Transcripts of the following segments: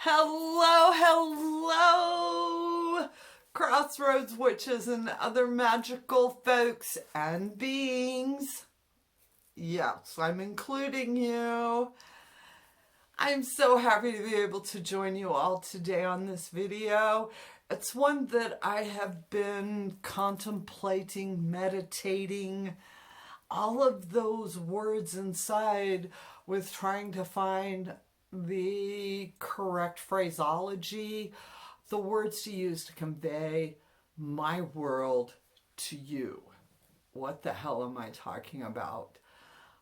Hello, hello, Crossroads Witches and other magical folks and beings. Yes, I'm including you. I'm so happy to be able to join you all today on this video. It's one that I have been contemplating, meditating, all of those words inside with trying to find the correct phraseology, the words to use to convey my world to you. What the hell am I talking about?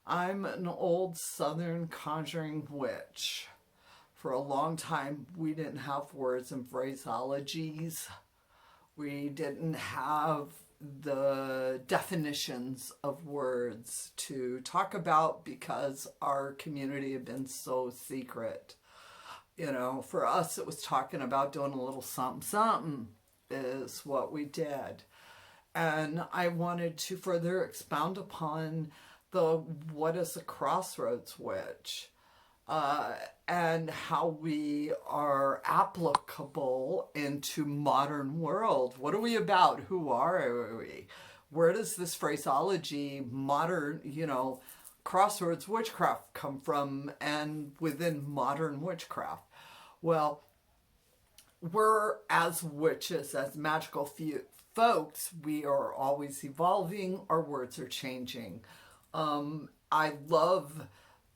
I'm an old Southern conjuring witch. For a long time, we didn't have words and phraseologies. We didn't have the definitions of words to talk about because our community had been so secret. You know, for us, it was talking about doing a little something, something is what we did. And I wanted to further expound upon what is a Crossroads Witch, and how we are applicable into modern world. What are we about? Who are we? Where does this phraseology, modern, Crossroads Witchcraft come from, and within modern witchcraft? Well, we're, as witches, as magical folks, we are always evolving. Our words are changing. I love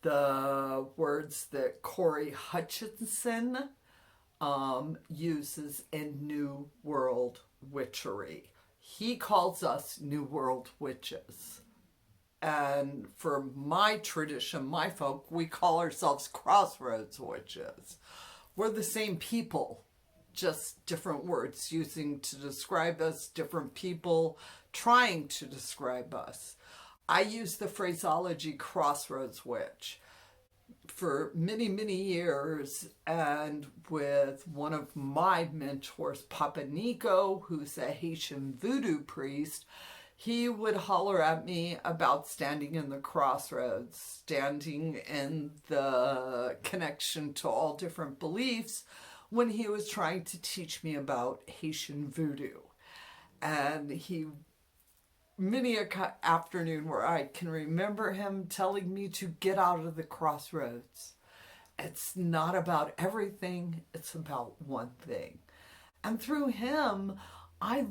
the words that Corey Hutchinson uses in New World Witchery. He calls us New World Witches. And for my tradition, my folk, we call ourselves Crossroads Witches. We're the same people, just different words using to describe us, different people trying to describe us. I use the phraseology Crossroads Witch for many, many years, and with one of my mentors, Papa Nico, who's a Haitian voodoo priest, he would holler at me about standing in the crossroads, standing in the connection to all different beliefs when he was trying to teach me about Haitian voodoo. And many an afternoon where I can remember him telling me to get out of the crossroads. It's not about everything, it's about one thing. And through him, I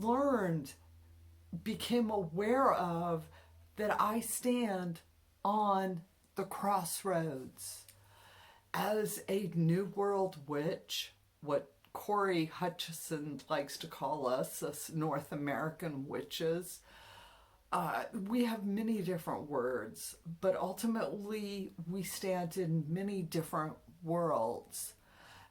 became aware of that I stand on the crossroads. As a New World Witch, what Corey Hutchinson likes to call us North American witches, we have many different words, but ultimately we stand in many different worlds.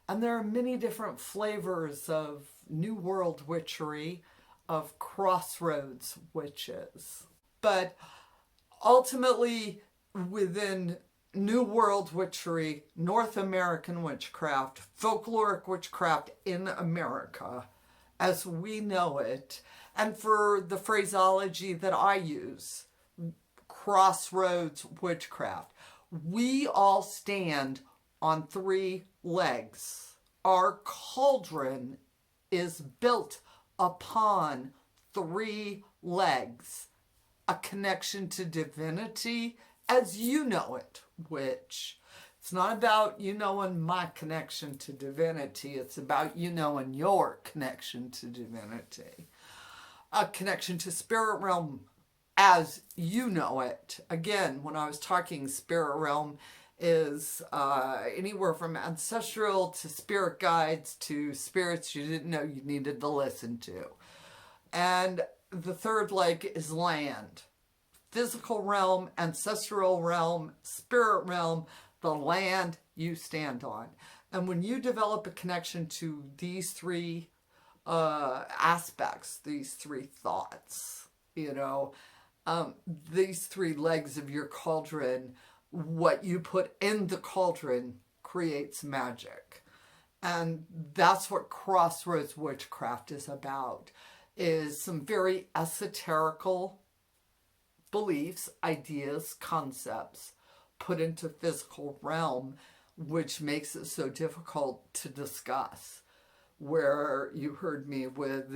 And there are many different flavors of New World Witchery, of Crossroads Witches. But ultimately, within New World Witchery, North American Witchcraft, Folkloric Witchcraft in America, as we know it, and for the phraseology that I use, Crossroads Witchcraft, we all stand on three legs. Our cauldron is built upon three legs. A connection to divinity as you know it, witch. It's not about you knowing my connection to divinity. It's about you knowing your connection to divinity. A connection to spirit realm as you know it. Again, when I was talking, spirit realm is anywhere from ancestral to spirit guides to spirits you didn't know you needed to listen to. And the third leg is land. Physical realm, ancestral realm, spirit realm, the land you stand on. And when you develop a connection to these three aspects, these three thoughts, these three legs of your cauldron, what you put in the cauldron creates magic. And that's what Crossroads Witchcraft is about, is some very esoterical beliefs, ideas, concepts put into physical realm which makes it so difficult to discuss. Where you heard me with,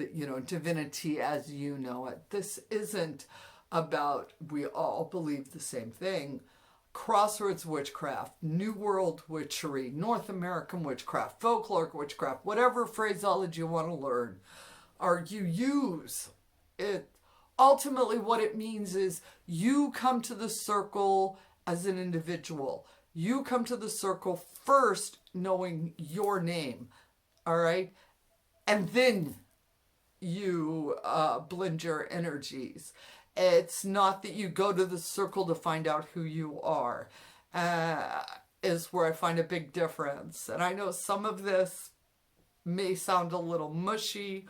divinity as you know it. This isn't about we all believe the same thing. Crossroads Witchcraft, New World Witchery, North American Witchcraft, Folkloric Witchcraft, whatever phraseology you want to learn, or you use it. Ultimately, what it means is you come to the circle as an individual. You come to the circle first knowing your name. All right. And then you blend your energies. It's not that you go to the circle to find out who you are, is where I find a big difference. And I know some of this may sound a little mushy.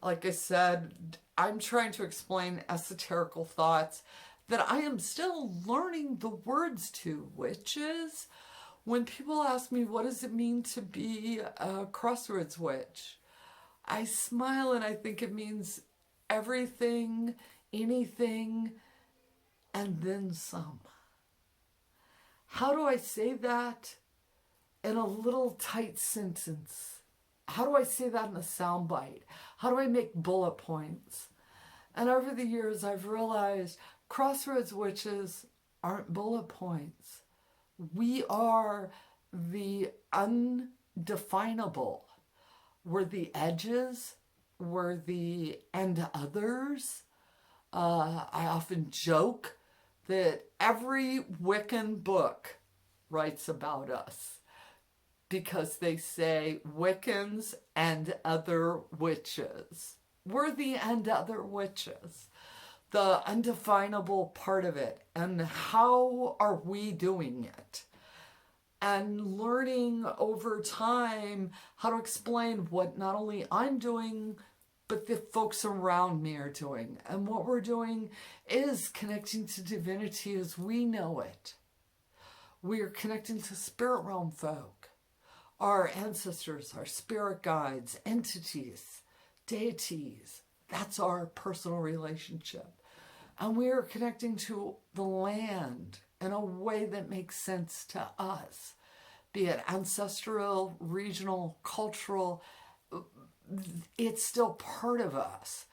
Like I said, I'm trying to explain esoterical thoughts that I am still learning the words to, which is when people ask me, what does it mean to be a Crossroads Witch? I smile and I think it means everything, anything, and then some. How do I say that in a little tight sentence? How do I say that in a soundbite? How do I make bullet points? And over the years, I've realized Crossroads Witches aren't bullet points. We are the undefinable. We're the edges. We're the and others. I often joke that every Wiccan book writes about us because they say Wiccans and other witches. We're the and other witches. The undefinable part of it, and how are we doing it? And learning over time how to explain what not only I'm doing, but the folks around me are doing. And what we're doing is connecting to divinity as we know it. We are connecting to spirit realm folk, our ancestors, our spirit guides, entities, deities. That's our personal relationship. And we are connecting to the land in a way that makes sense to us, be it ancestral, regional, cultural. It's still part of us.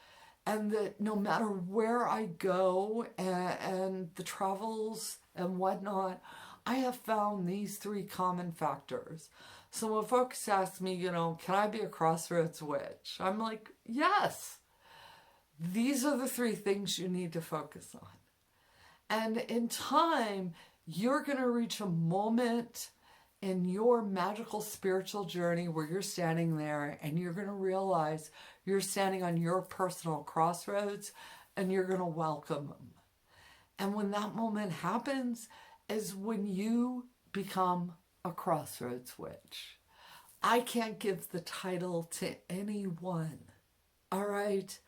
And that no matter where I go and the travels and whatnot, I have found these three common factors. So when folks ask me, can I be a Crossroads Witch? I'm like, yes. These are the three things you need to focus on. And in time, you're going to reach a moment in your magical spiritual journey where you're standing there and you're going to realize you're standing on your personal crossroads and you're going to welcome them. And when that moment happens is when you become a Crossroads Witch. I can't give the title to anyone, all right?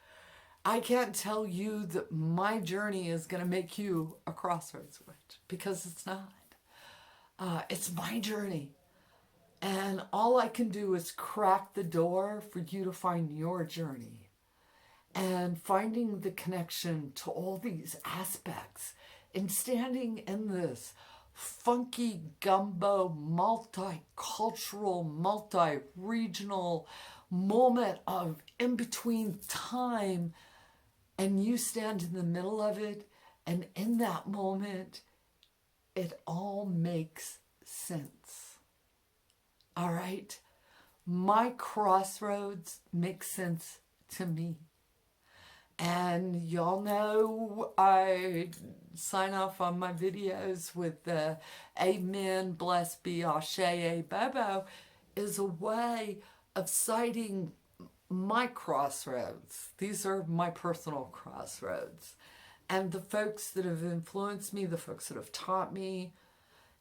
I can't tell you that my journey is going to make you a Crossroads Witch, because it's not. It's my journey. And all I can do is crack the door for you to find your journey. And finding the connection to all these aspects and standing in this funky gumbo, multicultural, multi-regional moment of in-between time, and you stand in the middle of it, and in that moment, it all makes sense. All right? My crossroads make sense to me. And y'all know I sign off on my videos with the Amen, Blessed be, Ashe, Bobo, is a way of citing my crossroads. These are my personal crossroads. And the folks that have influenced me, the folks that have taught me.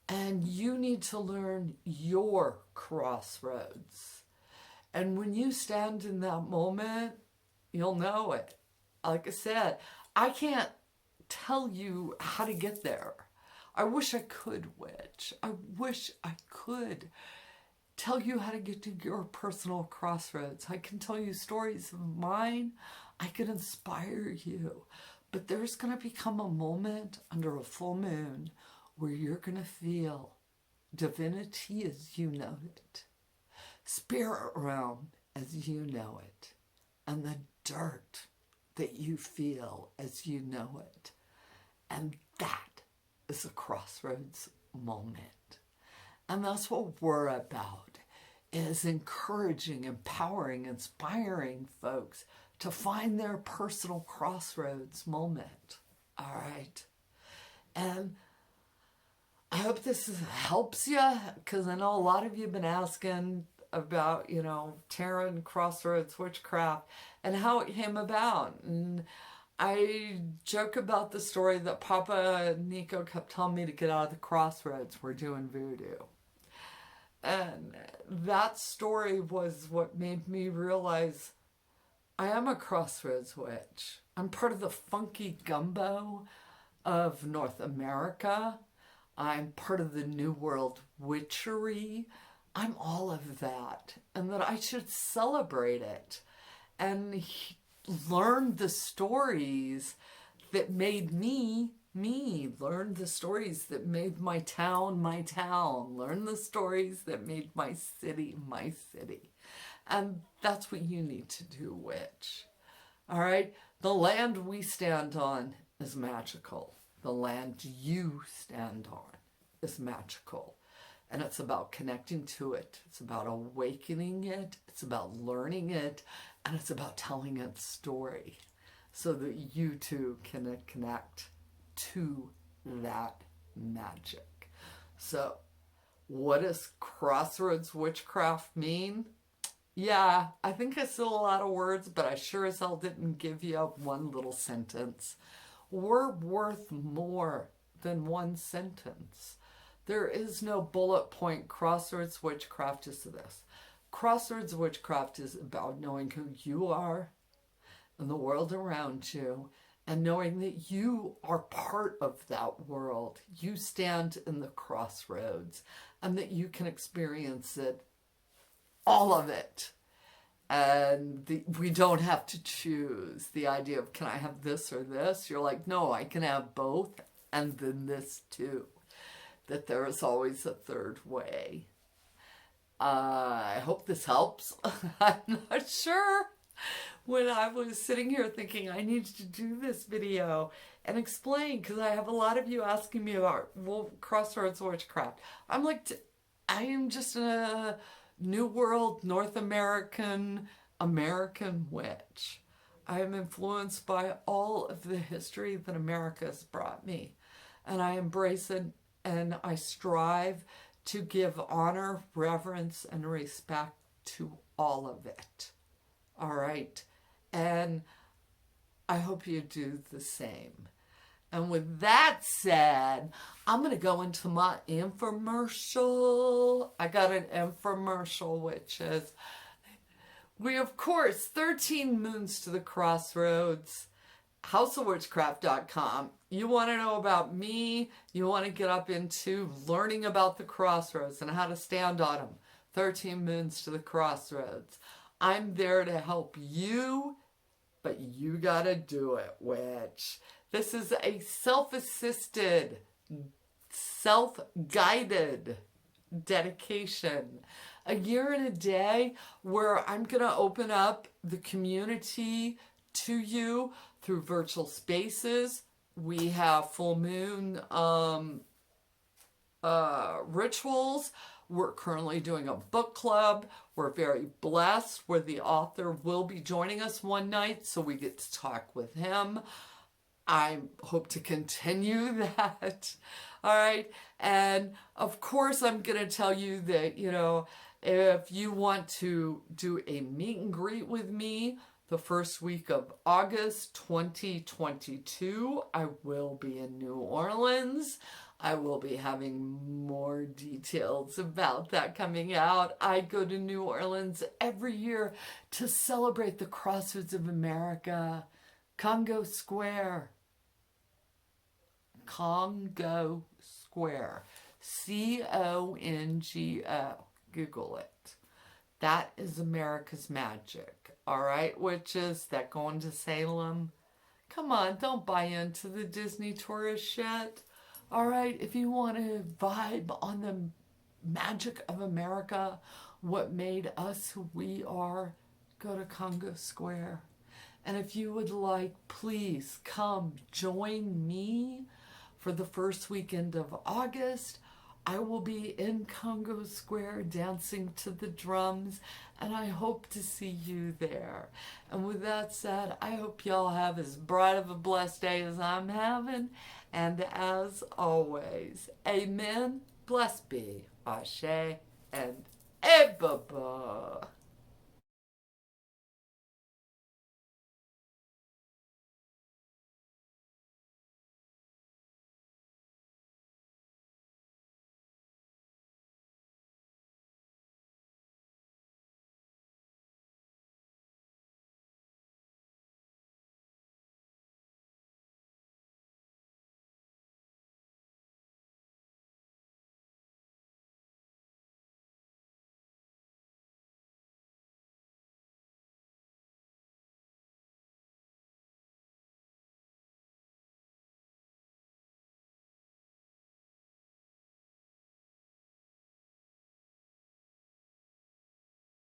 And you need to learn your crossroads. And when you stand in that moment, you'll know it. Like I said, I can't tell you how to get there. I wish I could, witch. I wish I could tell you how to get to your personal crossroads. I can tell you stories of mine. I can inspire you. But there's going to become a moment under a full moon where you're going to feel divinity as you know it, spirit realm as you know it, and the dirt that you feel as you know it. And that is a crossroads moment. And that's what we're about, is encouraging, empowering, inspiring folks to find their personal crossroads moment. All right. And I hope this helps you, because I know a lot of you have been asking about, Taren Crossroads Witchcraft and how it came about. And I joke about the story that Papa Nico kept telling me to get out of the crossroads. We're doing voodoo. And that story was what made me realize I am a Crossroads Witch. I'm part of the funky gumbo of North America. I'm part of the New World witchery. I'm all of that. And that I should celebrate it and learn the stories that made me. Learn the stories that made my town. Learn the stories that made my city. And that's what you need to do, witch. All right? The land we stand on is magical. The land you stand on is magical. And it's about connecting to it. It's about awakening it. It's about learning it. And it's about telling its story so that you too can connect to that magic. So, what does Crossroads Witchcraft mean? Yeah, I think I said a lot of words, but I sure as hell didn't give you one little sentence. We're worth more than one sentence. There is no bullet point. Crossroads Witchcraft is this. Crossroads Witchcraft is about knowing who you are and the world around you, and knowing that you are part of that world. You stand in the crossroads, and that you can experience it, all of it. And we don't have to choose the idea of, can I have this or this? You're like, no, I can have both, and then this too. That there is always a third way. I hope this helps. I'm not sure. When I was sitting here thinking I needed to do this video and explain, because I have a lot of you asking me about Crossroads Witchcraft. I'm like, I am just a New World North American witch. I am influenced by all of the history that America has brought me. And I embrace it, and I strive to give honor, reverence, and respect to all of it. All right. And I hope you do the same. And with that said, I'm going to go into my infomercial. I got an infomercial, which is, we, of course, 13 Moons to the Crossroads, houseofwitchcraft.com. You want to know about me, you want to get up into learning about the crossroads and how to stand on them. 13 Moons to the Crossroads. I'm there to help you, but you gotta do it, witch. This is a self-assisted, self-guided dedication. A year and a day where I'm gonna open up the community to you through virtual spaces. We have full moon rituals. We're currently doing a book club. We're very blessed where the author will be joining us one night, so we get to talk with him. I hope to continue that. All right. And of course, I'm going to tell you that, if you want to do a meet and greet with me the first week of August 2022, I will be in New Orleans. I will be having more details about that coming out. I go to New Orleans every year to celebrate the Crossroads of America. Congo Square. Congo Square. C-O-N-G-O. Google it. That is America's magic. All right, witches that going to Salem. Come on, don't buy into the Disney tourist shit. All right, if you want to vibe on the magic of America, what made us who we are, go to Congo Square. And if you would like, please come join me for the first weekend of August. I will be in Congo Square dancing to the drums, and I hope to see you there. And with that said, I hope y'all have as bright of a blessed day as I'm having. And as always, amen, blessed be, ashe, and ebaba.